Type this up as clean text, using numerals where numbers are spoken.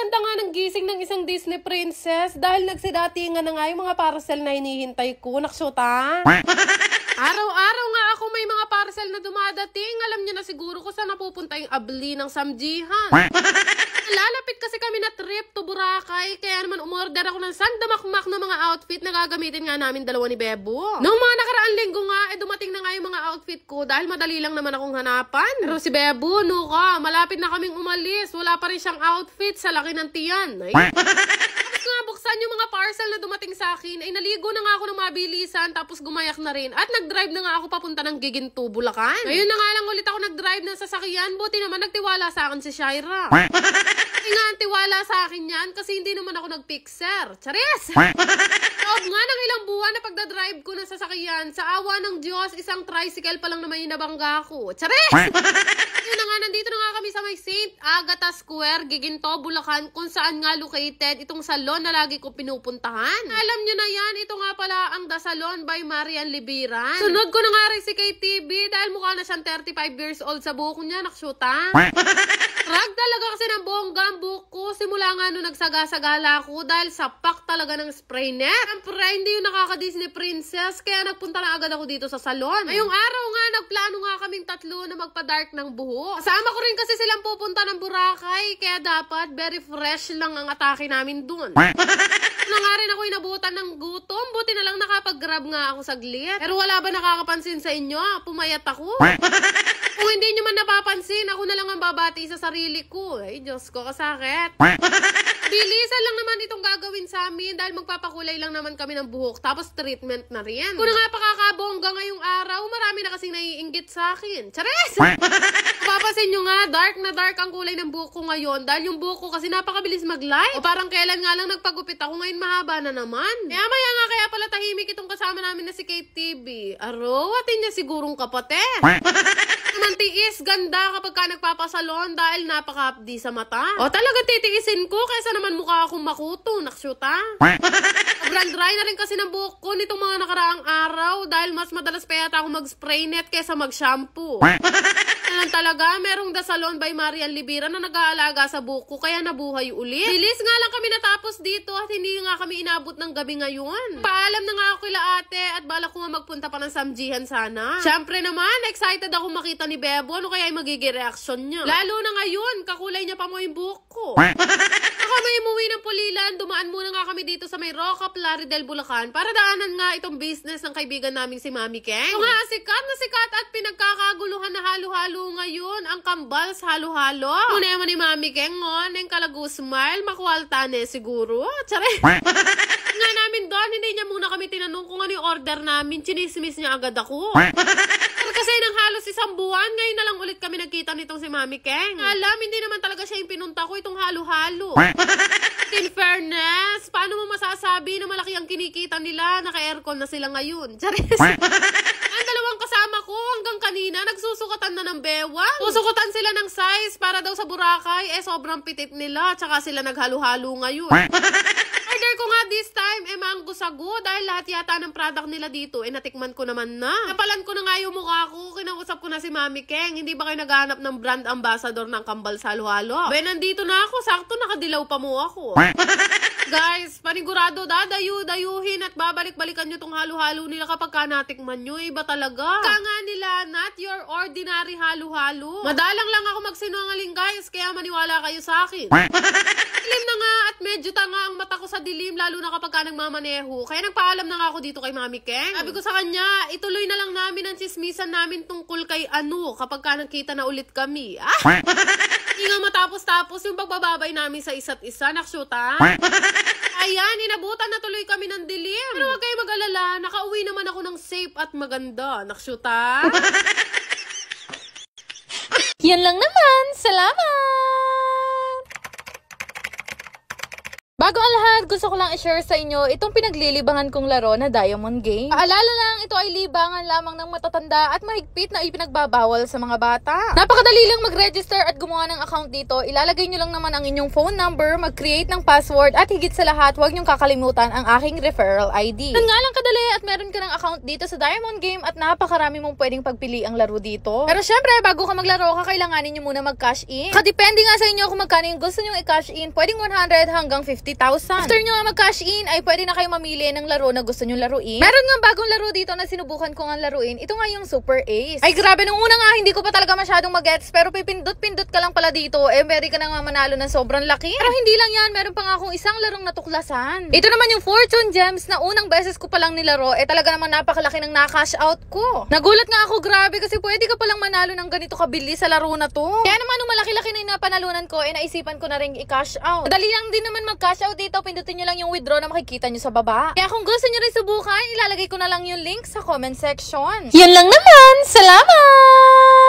Napakaganda nga ng gising ng isang Disney princess dahil nagsidatingan na nga yung mga parcel na hinihintay ko. Naksyuta. Araw-araw nga ako may mga parcel na dumadating. Alam niyo na siguro kung saan napupunta yung abli ng samjihan. Lalapit kasi kami na trip to Boracay, kaya naman umorder ako ng sandamakmak na mga outfit na gagamitin nga namin dalawa ni Bebo. Noong mga nakaraang linggo nga, dumating na nga yung mga outfit ko dahil madali lang naman akong hanapan. Pero si Bebo, nuka, malapit na kaming umalis. Wala pa rin siyang outfit sa laki ng tiyan. Ay. Tapos nga buksan yung mga parcel na dumating sa akin, ay naligo na nga ako ng mabilisan, tapos gumayak na rin. At nag-drive na nga ako papunta ng Giginto, Bulacan. Ngayon na nga lang ulit ako nag-drive ng sasakyan, buti naman nagtiwala sa akin si Shaira. Nga ang tiwala sa akin yan kasi hindi naman ako nag-fixer. Charis! Loob nga ng ilang buwan na pagdadrive ko ng sasakyan, sa awa ng Diyos, isang tricycle pa lang naman yung nabangga ko. Charis! Yun na nga, nandito na nga kami sa may St. Agatha Square, Giginto, Bulacan, kung saan nga located itong salon na lagi ko pinupuntahan. Alam nyo na yan, ito nga pala ang The Salon by Marian Libiran. Sunod ko na nga rin si KTV dahil mukha na siyang 35 years old sa buhok niya, naksyuta. Rag talaga kasi ng bongga ang buhok ko. Simula nga nung nagsagasagala ako dahil sapak talaga ng spray net. Siyempre, hindi yung nakaka-Disney princess, kaya nagpunta na agad ako dito sa salon. Ngayong araw nga, nagplano nga kaming tatlo na magpa-dark ng buhok. Kasama ko rin kasi silang pupunta ng Boracay, kaya dapat very fresh lang ang atake namin dun. Na nga rin ako inabutan ng gutom, buti na lang nakapag-grab nga ako saglit. Pero wala ba nakakapansin sa inyo? Pumayat ako. Kung hindi nyo man napapansin, ako na lang ang babati sa sarili ko. Ay, Diyos ko, kasakit. Bilisan lang naman itong gagawin sa amin dahil magpapakulay lang naman kami ng buhok, tapos treatment na rin. Kung nga pakakabongga ngayong araw, marami na kasing naiinggit sa akin. Charis! Papasin nyo nga, dark na dark ang kulay ng buhok ko ngayon dahil yung buhok ko kasi napakabilis mag-light. O parang kailan nga lang nagpagupit ako, ngayon mahaba na naman. Kaya maya nga kaya pala tahimik itong kasama namin na si KTV. Aro, atin niya sigurong kapatid. Naman tiis, ganda kapag ka nagpapasalon dahil napaka-hapdi sa mata. O talaga titiisin ko kaysa naman mukha akong makuto, naksyuta. Sobrang dry na rin kasi ng buhok ko nitong mga nakaraang araw dahil mas madalas pa yata ako mag-spray net kaysa mag-shampoo. Yan talaga, merong The Salon by Marian Libiran na nag-aalaga sa buhok ko kaya nabuhay ulit. Bilis nga lang kami natapos dito at hindi nga kami inabot ng gabi ngayon. Paalam na nga ako kila ate at balak ko nga magpunta pa ng samjihan sana. Siyempre naman, excited ako makita ni Bebo. Ano kaya yung magiging reaksyon niya? Lalo na ngayon, kakulay niya pa mo yung buhok ko. Saka may umuwi ng Pulilan, dumaan muna nga kami dito sa may Roca, Plaridel, Bulacan para daanan nga itong business ng kaibigan naming si Mami Keng. Nga sikat na sikat at pinagkakaguluhan na halo-halo ngayon ang kambals halo-halo. Muna naman ni Mami Keng, neng kalagu smile, makualtane siguro. Tsare. Nga namin doon, hindi niya muna kami tinanong kung ano yung order namin. Chinismis niya agad ako. Pero kasi nang halos isang buwan, ngayon na lang ulit kami nagkita nitong si Mami Keng. Alam, hindi naman talaga siya yung pinunta ko, itong halo-halo. In fairness, paano mo masasabi na malaki ang kinikita nila? Naka-aircon na sila ngayon. Charis. Ang dalawang kasama ko hanggang kanina, nagsusukatan na ng bewang. Susukutan sila ng size para daw sa Boracay, sobrang pitit nila. Tsaka sila naghalo-halo ngayon. Order ko nga this time, mango sago dahil lahat yata ng product nila dito, natikman ko naman na. Napalan ko na nga yung mukha ko, kinausap ko na si Mami Keng, hindi ba kayo naghahanap ng brand ambassador ng kambal sa halo-halo? Ben, nandito na ako, sakto nakadilaw pa mo ako. Guys, panigurado dayuhin at babalik-balikan nyo tong halo-halo nila kapag ka natikman nyo, iba talaga. Kaya nga nila, not your ordinary halo-halo. Madalang lang ako magsinungaling guys, kaya maniwala kayo sa akin. Dilim na nga at medyo tanga ang mata ko sa dilim, lalo na kapag ka nagmamaneho. Kaya nagpaalam na nga ako dito kay Mami Keng. Sabi ko sa kanya, ituloy na lang namin ang chismisan namin tungkol kay Anu kapag ka nagkita na ulit kami. Hindi nga matapos-tapos yung pagbababay namin sa isa't isa, naksyuta. Ayan, inabutan na tuloy kami ng dilim. Pero huwag kayo mag-alala, nakauwi naman ako ng safe at maganda, naksyuta. Yan lang naman, salamat! Bago ang lahat, gusto ko lang i-share sa inyo itong pinaglilibangan kong laro na Diamond Game. Paalala lang, ito ay libangan lamang ng matatanda at mahigpit na ipinagbabawal sa mga bata. Napakadali lang mag-register at gumawa ng account dito. Ilalagay nyo lang naman ang inyong phone number, mag-create ng password at higit sa lahat, huwag nyong kakalimutan ang aking referral ID. Yan nga lang kadali at meron ka ng account dito sa Diamond Game at napakarami mong pwedeng pagpili ang laro dito. Pero syempre, bago ka maglaro, kakailanganin nyo muna mag-cash in. Kadepende nga sa inyo kung magkano yung gusto nyong i-cash in. Pwedeng 100 hanggang 50,000. After nyo mag-cash in, ay pwede na kayo mamili ng laro na gusto nyo laruin. Meron nga bagong laro dito na sinubukan ko nga laruin. Ito nga yung Super Ace. Ay grabe, nung una nga hindi ko pa talaga masyadong mag-gets, pero pipindot-pindot ka lang pala dito, pwede ka na nga manalo ng sobrang laki. Pero hindi lang yan, meron pa nga akong isang larong natuklasan. Ito naman yung Fortune Gems na unang beses ko palang nilaro, talaga naman napakalaki ng na-cash out ko. Nagulat nga ako, grabe, kasi pwede ka palang manalo ng ganito kabili sa laro na to. Kaya naman nung malaki-laki na yung napanalunan ko, naisipan ko na rin i-cash out. Madali lang din naman mag-cash out dito, pindutin nyo lang yung withdraw na makikita nyo sa baba. Kaya kung gusto nyo rin subukan, ilalagay ko na lang yung link sa comment section. Yan lang naman! Salamat!